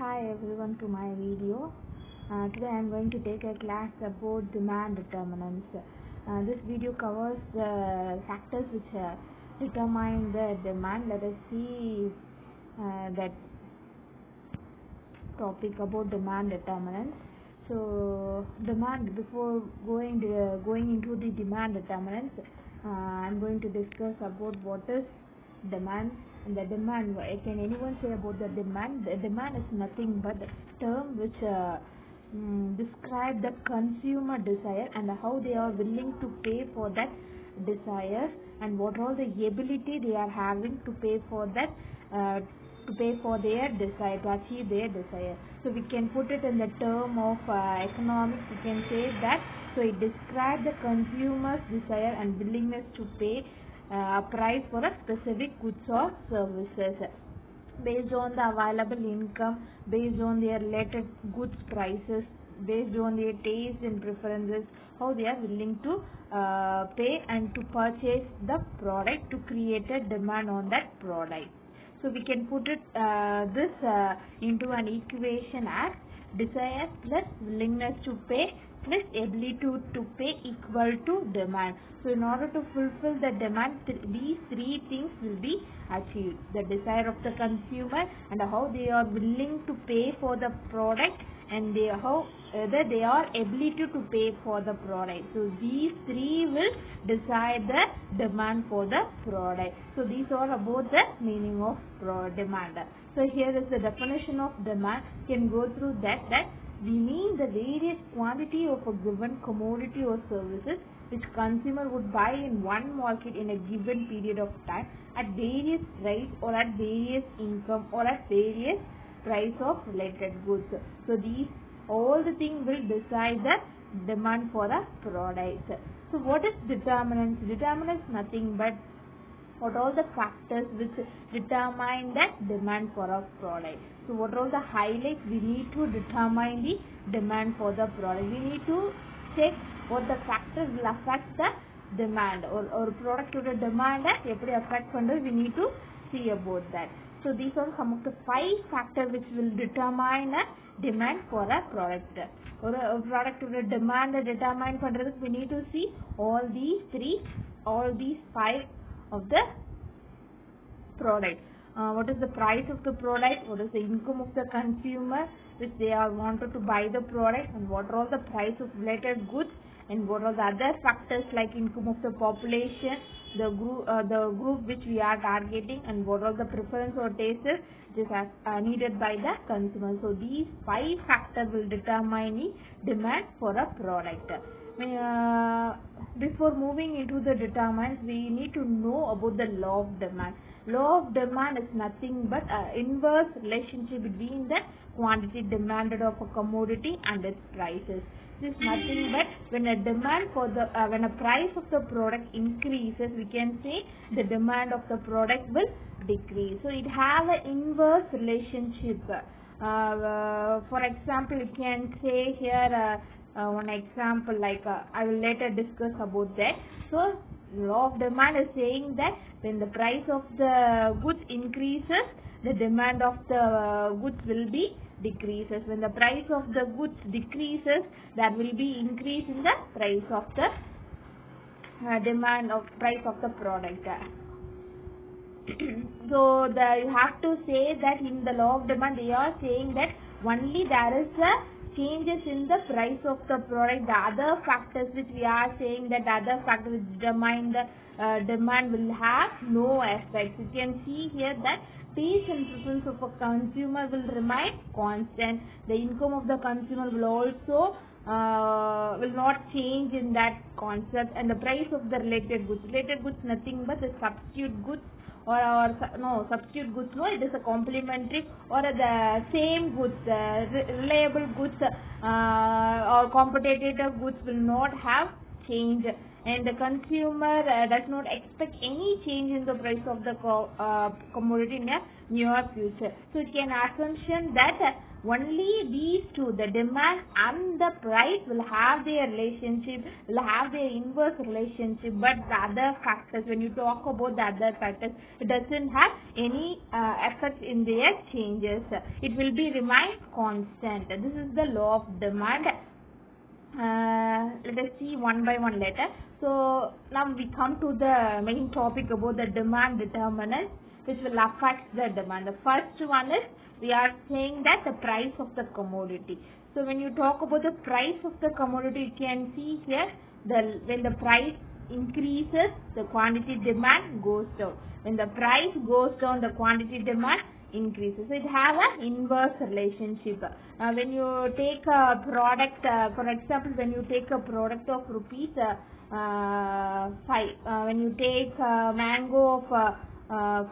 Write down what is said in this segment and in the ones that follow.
Hi everyone to my video. Today I am going to take a class about demand determinants. This video covers the factors which determine the demand. Let us see that topic about demand determinants. So demand, before going into the demand determinants, I am going to discuss about what is demand. And the demand, can anyone say about the demand? The demand is nothing but the term which describe the consumer desire and how they are willing to pay for that desire, and what all the ability they are having to pay for that, to pay for their desire, to achieve their desire. So we can put it in the term of economics. We can say that, so it describes the consumer's desire and willingness to pay a price for a specific goods or services based on the available income, based on their related goods prices, based on their taste and preferences, how they are willing to pay and to purchase the product, to create a demand on that product. So we can put it this into an equation as desire plus willingness to pay plus ability to pay equal to demand. So in order to fulfill the demand, these three things will be achieved: the desire of the consumer, and how they are willing to pay for the product, and how whether they are ability to pay for the product. So these three will decide the demand for the product. So these are about the meaning of demand. So here is the definition of demand. You can go through that we mean the various quantity of a given commodity or services which consumer would buy in one market in a given period of time at various price, or at various income, or at various price of related goods. So these all the things will decide the demand for a product. So what is determinants? Determinants nothing but what all the factors which determine that demand for a product. So what are the highlights we need to determine the demand for the product? We need to check what the factors will affect the demand, or product to the demand எப்படி affect பண்றது, we need to see about that. So these are some of the 5 factors which will determine a demand for a product. Or a product to the demand determine பண்றதுக்கு we need to see all these 5 of the product. What is the price of the product, what is the income of the consumer which they are wanted to buy the product, and what are all the price of related goods, and what are the other factors like income of the population, the group which we are targeting, and what are the preference or tastes which is needed by the consumer. So these 5 factors will determine the demand for a product. Before moving into the determinants, we need to know about the law of demand. Law of demand is nothing but inverse relationship between the quantity demanded of a commodity and its prices. This is nothing but when a demand for the when a price of the product increases, we can say the demand of the product will decrease. So it has an inverse relationship. For example, you can say here one example, like I will later discuss about that. So law of demand is saying that when the price of the goods increases, the demand of the goods will be decreases. When the price of the goods decreases, there will be increase in the price of the price of the product. So you have to say that in the law of demand they are saying that only there is a changes in the price of the product. The other factors which we are saying that other factors which determine the demand will have no effect. You can see here that taste and preference of a consumer will remain constant. The income of the consumer will also will not change in that concept, and the price of the related goods. Related goods nothing but the substitute goods, or substitute goods, no, it is a complementary, or the same goods, reliable goods or competitive goods will not have change and the consumer does not expect any change in the price of the commodity in the near future. So it can assumption that only these two, the demand and the price, will have their relationship, will have their inverse relationship, but the other factors, when you talk about the other factors, it doesn't have any effect in their changes. It will be remain constant. This is the law of demand. Let us see one by one later. So now we come to the main topic about the demand determinants which will affect the demand. The first one is, we are saying that the price of the commodity. So when you talk about the price of the commodity, you can see here, when the price increases, the quantity demand goes down. When the price goes down, the quantity demand increases. So it has an inverse relationship. When you take a product, for example, when you take a product of rupees 5, when you take mango of 5,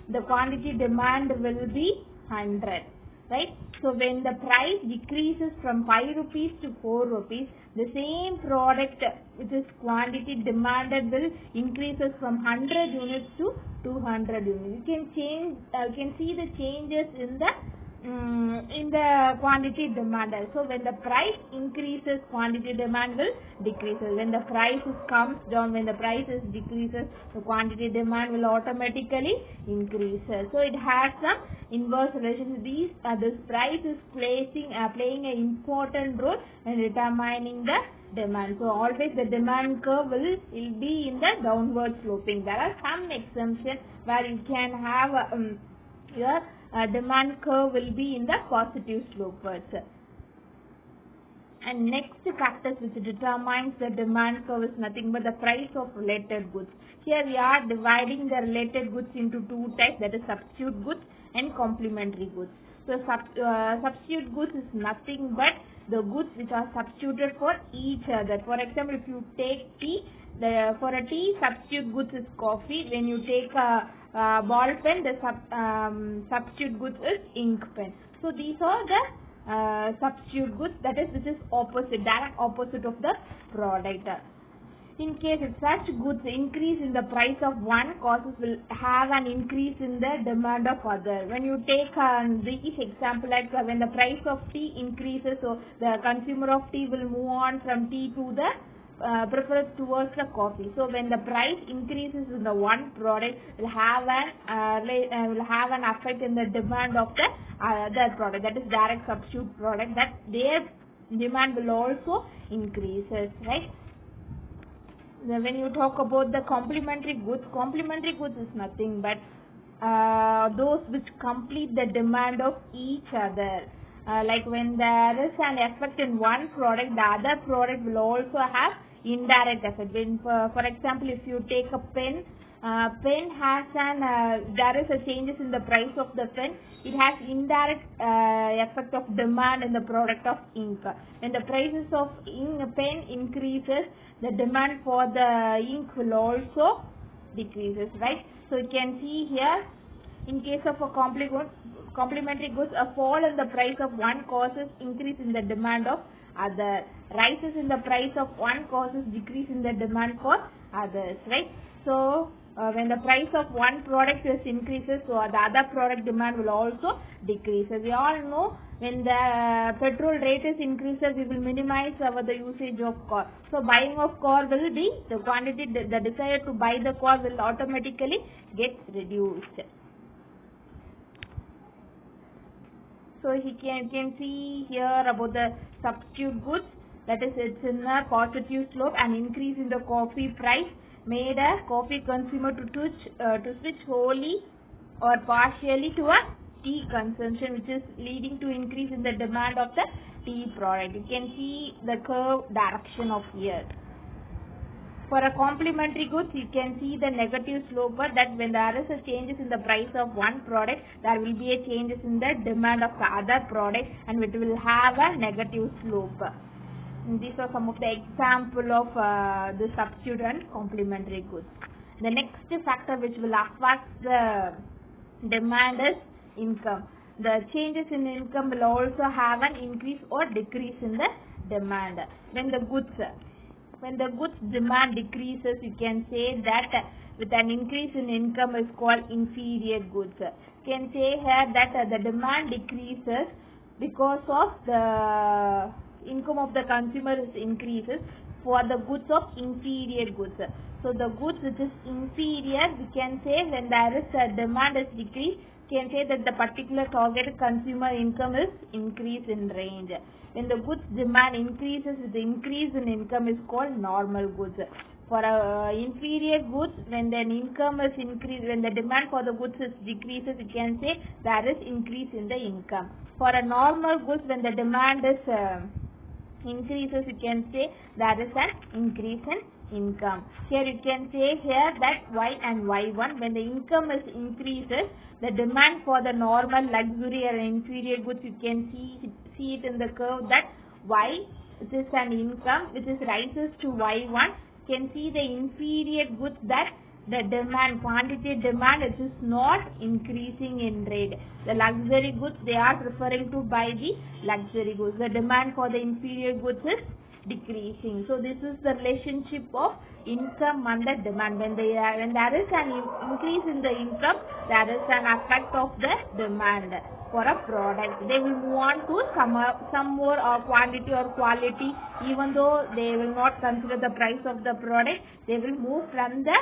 the quantity demand will be 100, right? So when the price decreases from 5 rupees to 4 rupees, the same product which is quantity demanded will increases from 100 units to 200 units. You can see the changes in the quantity demanded. So when the price increases, quantity demand will decrease. When the price comes down, when the price decreases, the quantity demand will automatically increase. So it has some inverse relations. This price is playing an important role in determining the demand. So always the demand curve will be in the downward sloping. There are some exemptions where you can have your demand curve will be in the positive slopewards. And next factors which determines the demand curve is nothing but the price of related goods. Here we are dividing the related goods into two types, that is substitute goods and complementary goods. So substitute goods is nothing but the goods which are substituted for each other. For example, if you take tea, for a tea, substitute goods is coffee. When you take a ball pen, the substitute goods is ink pen. So these are the substitute goods, that is, which is opposite, direct opposite of the product. In case if such goods increase in the price of one, causes will have an increase in the demand of other. When you take this example, like when the price of tea increases, so the consumer of tea will move on from tea to the prefers towards the coffee. So when the price increases in the one product, will have an effect in the demand of the other product, that is direct substitute product, that their demand will also increases, right? When you talk about the complementary goods is nothing but those which complete the demand of each other. Like when there is an effect in one product, the other product will also have indirect effect. When, for example, if you take a pen, pen has there is a changes in the price of the pen. It has indirect effect of demand in the product of ink. When the prices of pen increases, the demand for the ink will also decreases, right? So you can see here, in case of a complementary goods, a fall in the price of one causes increase in the demand of other. Rises in the price of one causes decrease in the demand for others, right? So when the price of one product increases, so the other product demand will also decrease. As we all know, when the petrol rate is increases, we will minimize the usage of car. So buying of car will be, the quantity, the desire to buy the car will automatically get reduced. So you can see here about the substitute goods, that is, it's in a positive slope. An increase in the coffee price made a coffee consumer to switch wholly or partially to a tea consumption, which is leading to increase in the demand of the tea product. You can see the curve direction of here. For a complementary goods, you can see the negative slope, that when there is a changes in the price of one product, there will be a changes in the demand of the other product, and it will have a negative slope. And these are some of the example of the substitute and complementary goods. The next factor which will affect the demand is income. The changes in income will also have an increase or decrease in the demand. When the goods, when the goods demand decreases, you can say that with an increase in income is called inferior goods. You can say here that the demand decreases because of the income of the consumer is increases for the goods of inferior goods. So the goods which is inferior, we can say when there is a demand is decreased, can say that the particular targeted consumer income is increase in range. When the goods demand increases with the increase in income is called normal goods. For inferior goods, when the income is increased, when the demand for the goods is decreases, you can say there is increase in the income. For a normal goods, when the demand is increases, you can say there is an increase in income. Here you can say here that Y and Y1, when the income is increases, the demand for the normal, luxury or inferior goods, you can see it in the curve that Y, which is an income which is rises to Y1, can see the inferior goods that the demand, quantity demand, it is not increasing in rate. The luxury goods, they are preferring to buy the luxury goods. The demand for the inferior goods is decreasing. So this is the relationship of income and the demand. When there is an increase in the income, there is an effect of the demand for a product. They will move on to some more quantity or quality. Even though they will not consider the price of the product, they will move from the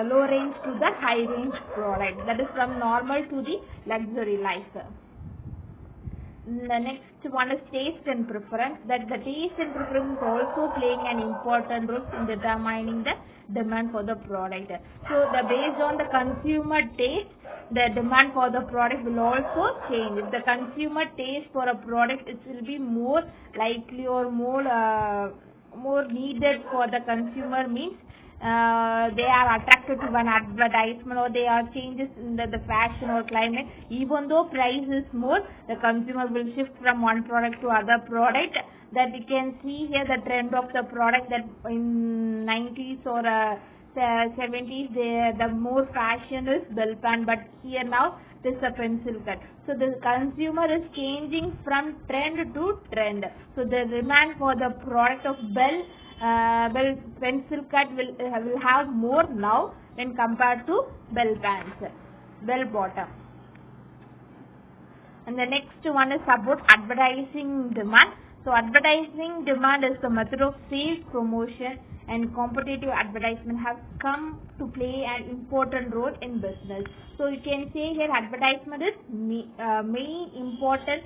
low range to the high range product. That is from normal to the luxury life. The next one is taste and preference. That the taste and preference is also playing an important role in determining the demand for the product. So based on the consumer taste, the demand for the product will also change. If the consumer taste for a product, it will be more likely or more needed for the consumer, means they are attracted to one advertisement, or they are changes in the fashion or climate. Even though price is more, the consumer will shift from one product to other product. That we can see here the trend of the product, that in 90s or 70s the more fashion is bell pen, but here now it is a pencil cut. So the consumer is changing from trend to trend. So the demand for the product of pencil cut will have more now when compared to bell bottom. And the next one is about advertising demand. So advertising demand is the method of sales promotion, and competitive advertisement have come to play an important role in business. So you can say here advertisement is main important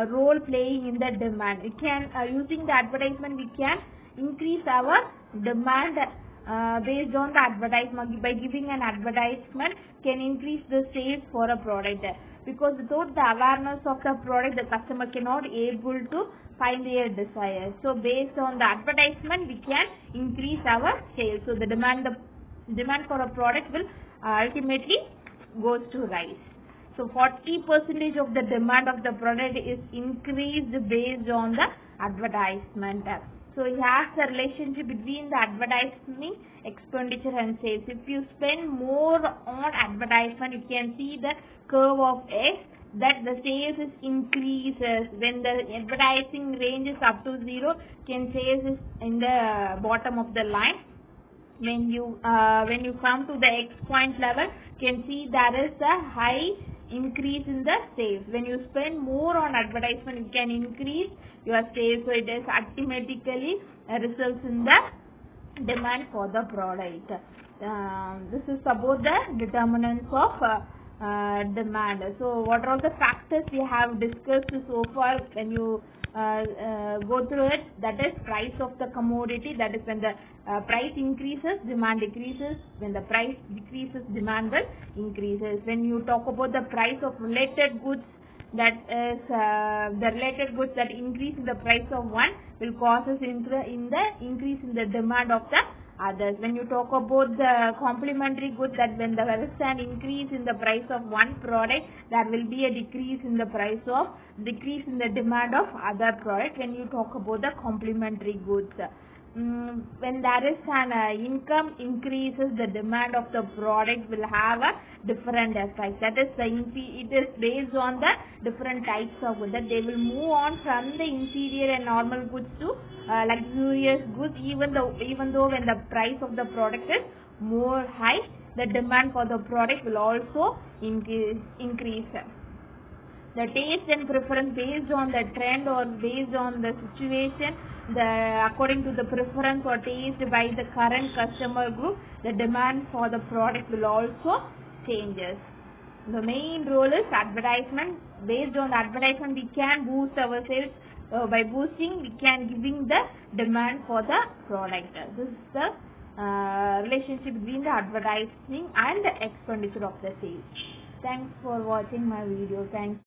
role playing in the demand. We can using the advertisement, we can increase our demand based on the advertisement. By giving an advertisement, can increase the sales for a product, because without the awareness of the product, the customer cannot able to find their desire. So based on the advertisement, we can increase our sales. So the demand for a product will ultimately goes to rise. So 40% of the demand of the product is increased based on the advertisement. So it has a relationship between the advertising expenditure and sales. If you spend more on advertisement, you can see the curve of X, that the sales is increases. When the advertising range is up to 0, can sales is in the bottom of the line. When you come to the X point level, can see there is a high increase in the sales. When you spend more on advertisement, you can increase your sales. So it is automatically results in the demand for the product. This is about the determinants of demand. So what are the factors we have discussed so far? When you go through it, that is price of the commodity. That is when the price increases, demand decreases. When the price decreases, demand will increases. When you talk about the price of related goods, that is the related goods that increase in the price of one will causes in the increase in the demand of the others. When you talk about the complementary goods, that when there is an increase in the price of one product, there will be a decrease in the demand of other product when you talk about the complementary goods. when there is an income increases, the demand of the product will have a different effect. That is, it is based on the different types of goods. That they will move on from the inferior and normal goods to luxurious goods, even though when the price of the product is more high, the demand for the product will also increase. The taste and preference based on the trend or based on the situation, according to the preference or taste by the current customer group, the demand for the product will also changes. The main role is advertisement. Based on advertisement, we can boost our sales. By boosting, we can giving the demand for the product. This is the relationship between the advertising and the expenditure of the sales. Thanks for watching my video. Thanks.